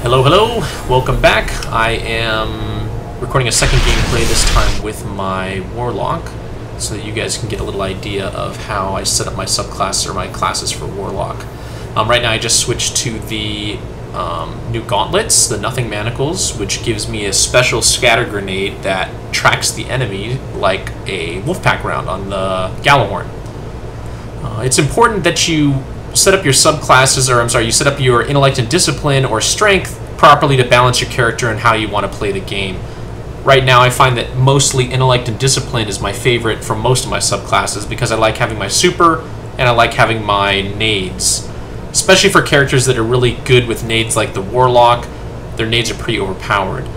Hello, hello, welcome back. I am recording a second gameplay, this time with my Warlock, so that you guys can get a little idea of how I set up my subclass or my classes for Warlock. Right now I just switched to the new gauntlets, the Nothing Manacles, which gives me a special scatter grenade that tracks the enemy like a Wolfpack round on the Gallahorn. It's important that you set up your subclasses, or I'm sorry, you set up your intellect and discipline or strength properly to balance your character and how you want to play the game. Right now I find that mostly intellect and discipline is my favorite for most of my subclasses because I like having my super and I like having my nades. Especially for characters that are really good with nades like the Warlock, their nades are pretty overpowered.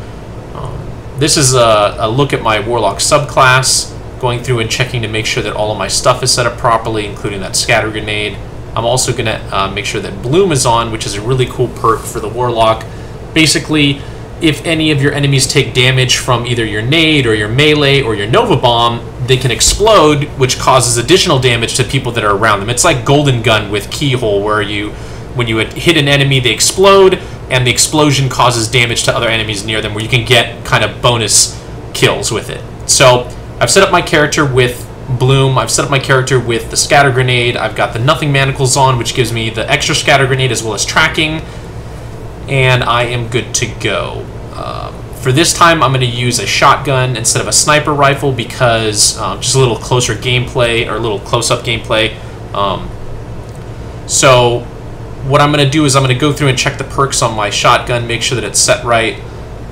This is a look at my Warlock subclass, going through and checking to make sure that all of my stuff is set up properly, including that scatter grenade. I'm also going to make sure that Bloom is on, which is a really cool perk for the Warlock. Basically, if any of your enemies take damage from either your nade or your melee or your Nova Bomb, they can explode, which causes additional damage to people that are around them. It's like Golden Gun with Keyhole, where when you hit an enemy, they explode, and the explosion causes damage to other enemies near them, where you can get kind of bonus kills with it. So I've set up my character with Bloom, I've set up my character with the scatter grenade, I've got the Nothing Manacles on, which gives me the extra scatter grenade as well as tracking, and I am good to go. For this time I'm going to use a shotgun instead of a sniper rifle because just a little closer gameplay, or a little close-up gameplay. So what I'm going to do is I'm going to go through and check the perks on my shotgun, make sure that it's set right.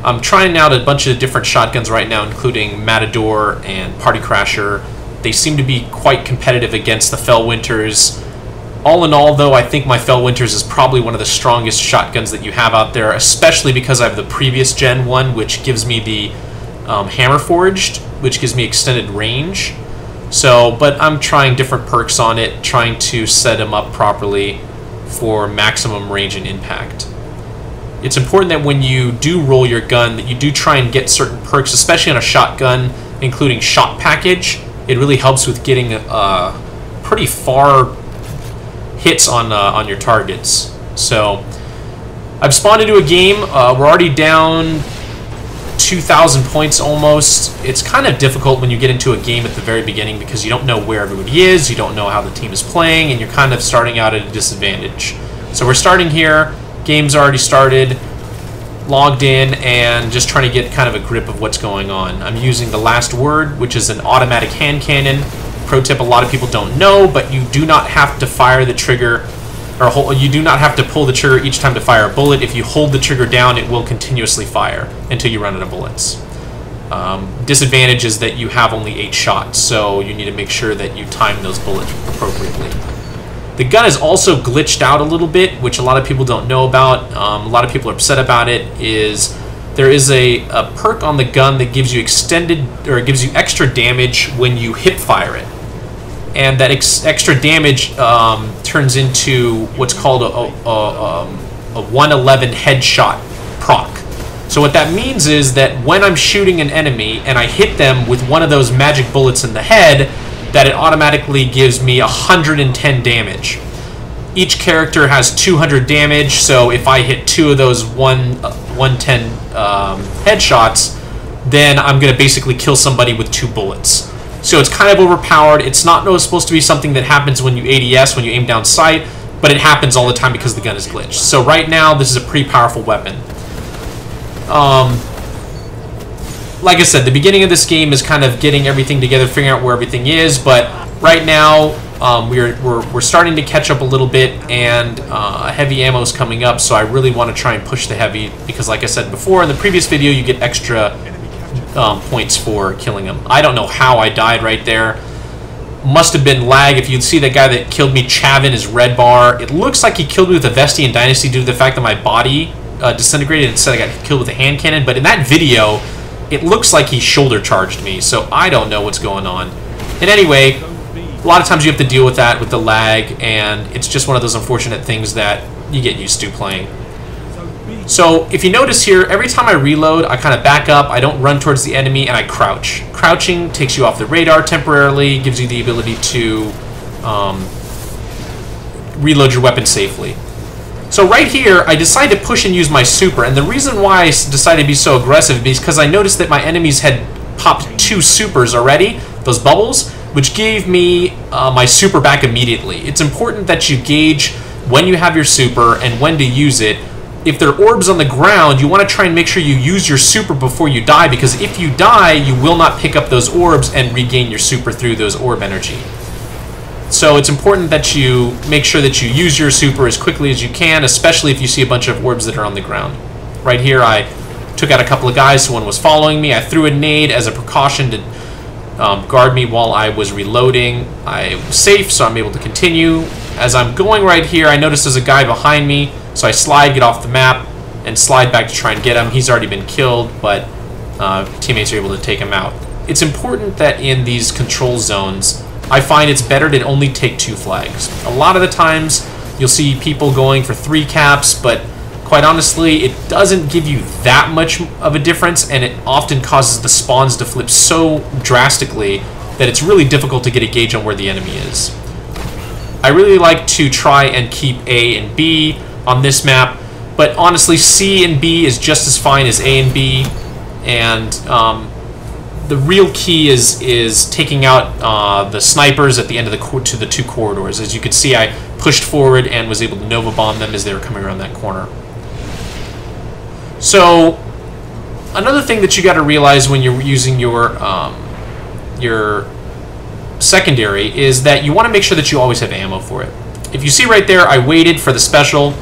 I'm trying out a bunch of different shotguns right now, including Matador and Party Crasher. They seem to be quite competitive against the Fellwinters. All in all, though, I think my Fellwinters is probably one of the strongest shotguns that you have out there, especially because I have the previous gen one, which gives me the Hammer Forged, which gives me extended range. So, but I'm trying different perks on it, trying to set them up properly for maximum range and impact. It's important that when you do roll your gun, that you do try and get certain perks, especially on a shotgun, including Shot Package. It really helps with getting pretty far hits on your targets. So I've spawned into a game. We're already down 2,000 points almost. It's kind of difficult when you get into a game at the very beginning because you don't know where everybody is, you don't know how the team is playing, and you're kind of starting out at a disadvantage. So we're starting here. Game's already started. Logged in and just trying to get kind of a grip of what's going on. I'm using the Last Word, which is an automatic hand cannon. Pro tip, a lot of people don't know, but you do not have to fire the trigger, or you do not have to pull the trigger each time to fire a bullet. If you hold the trigger down, it will continuously fire until you run out of bullets. Disadvantage is that you have only 8 shots, so you need to make sure that you time those bullets appropriately. The gun is also glitched out a little bit, which a lot of people don't know about. A lot of people are upset about it. There is a perk on the gun that gives you gives you extra damage when you hip fire it, and that extra damage turns into what's called a 111 headshot proc. So what that means is that when I'm shooting an enemy and I hit them with one of those magic bullets in the head, that it automatically gives me 110 damage. Each character has 200 damage, so if I hit 2 of those 110 headshots, then I'm going to basically kill somebody with 2 bullets. So it's kind of overpowered. It's not supposed to be something that happens when you ADS, when you aim down sight, but it happens all the time because the gun is glitched. So right now, this is a pretty powerful weapon. Like I said, the beginning of this game is kind of getting everything together, figuring out where everything is, but right now we're starting to catch up a little bit, and heavy ammo is coming up, so I really want to try and push the heavy, because like I said before in the previous video, you get extra points for killing them. I don't know how I died right there. Must have been lag. If you'd see that guy that killed me, Chavin, his red bar, it looks like he killed me with a Vestian Dynasty due to the fact that my body disintegrated. Instead I got killed with a hand cannon, but in that video it looks like he shoulder charged me, so I don't know what's going on. And anyway, a lot of times you have to deal with that, with the lag, and it's just one of those unfortunate things that you get used to playing. So if you notice here, every time I reload, I kind of back up, I don't run towards the enemy, and I crouch. Crouching takes you off the radar temporarily, gives you the ability to reload your weapon safely. So right here, I decided to push and use my super, and the reason why I decided to be so aggressive is because I noticed that my enemies had popped 2 supers already, those bubbles, which gave me my super back immediately. It's important that you gauge when you have your super and when to use it. If there are orbs on the ground, you want to try and make sure you use your super before you die, because if you die, you will not pick up those orbs and regain your super through those orb energy. So it's important that you make sure that you use your super as quickly as you can, especially if you see a bunch of orbs that are on the ground. Right here, I took out a couple of guys, so one was following me. I threw a nade as a precaution to guard me while I was reloading. I was safe, so I'm able to continue. As I'm going right here, I notice there's a guy behind me, so I slide, get off the map, and slide back to try and get him. He's already been killed, but teammates are able to take him out. It's important that in these control zones, I find it's better to only take 2 flags. A lot of the times, you'll see people going for 3 caps, but quite honestly, it doesn't give you that much of a difference, and it often causes the spawns to flip so drastically that it's really difficult to get a gauge on where the enemy is. I really like to try and keep A and B on this map, but honestly, C and B is just as fine as A and B, and the real key is taking out the snipers at the end of the 2 corridors. As you can see, I pushed forward and was able to Nova bomb them as they were coming around that corner. So another thing that you got to realize when you're using your secondary is that you want to make sure that you always have ammo for it. If you see right there, I waited for the special.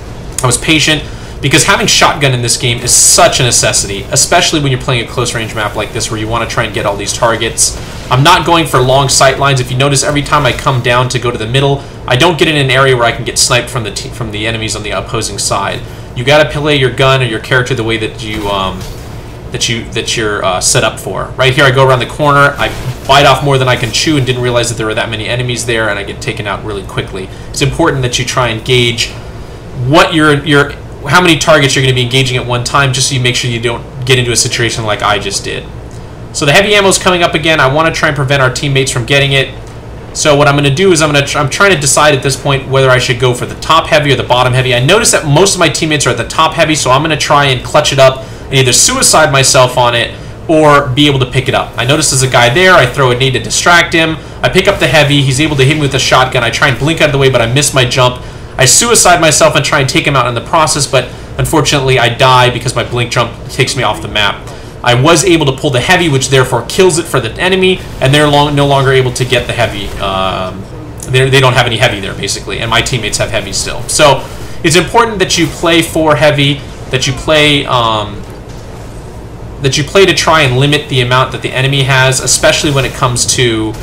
I was patient, because having shotgun in this game is such a necessity, especially when you're playing a close-range map like this where you want to try and get all these targets. I'm not going for long sight lines. If you notice, every time I come down to go to the middle, I don't get in an area where I can get sniped from the enemies on the opposing side. You got to play your gun or your character the way that you're set up for. Right here, I go around the corner, I bite off more than I can chew, and didn't realize that there were that many enemies there, and I get taken out really quickly. It's important that you try and gauge what how many targets you're going to be engaging at one time, just so you make sure you don't get into a situation like I just did. So the heavy ammo is coming up again. I want to try and prevent our teammates from getting it. So what I'm going to do is I'm trying to decide at this point whether I should go for the top heavy or the bottom heavy. I notice that most of my teammates are at the top heavy, so I'm going to try and clutch it up and either suicide myself on it or be able to pick it up. I notice there's a guy there. I throw a nade to distract him. I pick up the heavy. He's able to hit me with a shotgun. I try and blink out of the way, but I miss my jump. I suicide myself and try and take him out in the process, but unfortunately I die because my blink jump takes me off the map. I was able to pull the heavy, which therefore kills it for the enemy, and they're no longer able to get the heavy. They don't have any heavy there, basically, and my teammates have heavy still. So it's important that you play for heavy, that you play to try and limit the amount that the enemy has, especially when it comes to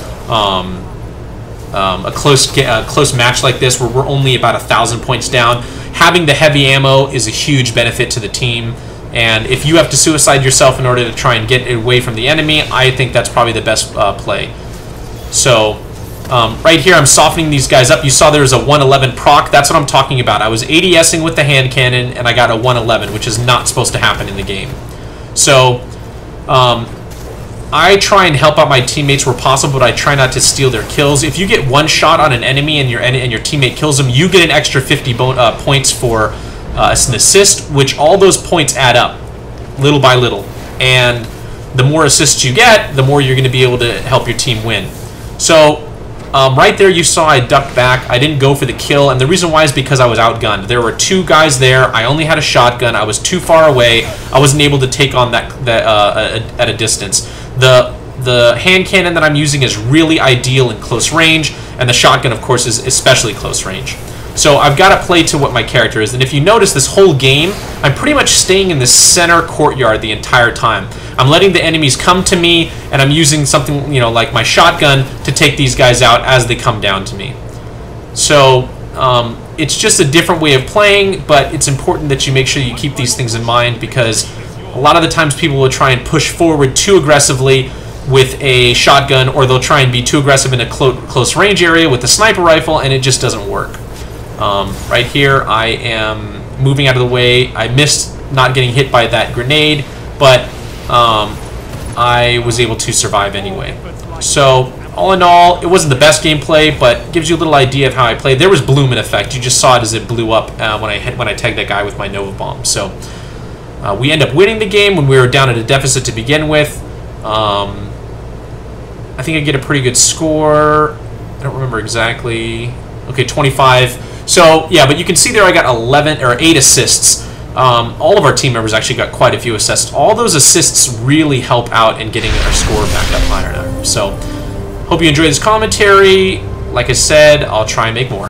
a close match like this where we're only about 1,000 points down. Having the heavy ammo is a huge benefit to the team, and if you have to suicide yourself in order to try and get away from the enemy, I think that's probably the best play. So right here I'm softening these guys up. You saw there was a 111 proc. That's what I'm talking about. I was ADSing with the hand cannon and I got a 111, which is not supposed to happen in the game. So I try and help out my teammates where possible, but I try not to steal their kills. If you get one shot on an enemy and your teammate kills them, you get an extra 50 points for an assist, which all those points add up little by little. And the more assists you get, the more you're going to be able to help your team win. So right there you saw I ducked back. I didn't go for the kill, and the reason why is because I was outgunned. There were 2 guys there. I only had a shotgun. I was too far away. I wasn't able to take on that at a distance. The hand cannon that I'm using is really ideal in close range, and the shotgun, of course, is especially close range. So I've got to play to what my character is, and if you notice this whole game, I'm pretty much staying in the center courtyard the entire time. I'm letting the enemies come to me, and I'm using something, like my shotgun to take these guys out as they come down to me. So it's just a different way of playing, but it's important that you make sure you keep these things in mind, because a lot of the times people will try and push forward too aggressively with a shotgun, or they'll try and be too aggressive in a close range area with a sniper rifle, and it just doesn't work. Right here, I am moving out of the way. I missed not getting hit by that grenade, but I was able to survive anyway. So all in all, it wasn't the best gameplay, but gives you a little idea of how I played. There was bloom in effect. You just saw it as it blew up when I tagged that guy with my Nova Bomb. So we end up winning the game when we were down at a deficit to begin with. I think I get a pretty good score. I don't remember exactly. Okay, 25. So yeah, but you can see there I got 8 assists. All of our team members actually got quite a few assists. All those assists really help out in getting our score back up higher now. So hope you enjoyed this commentary. Like I said, I'll try and make more.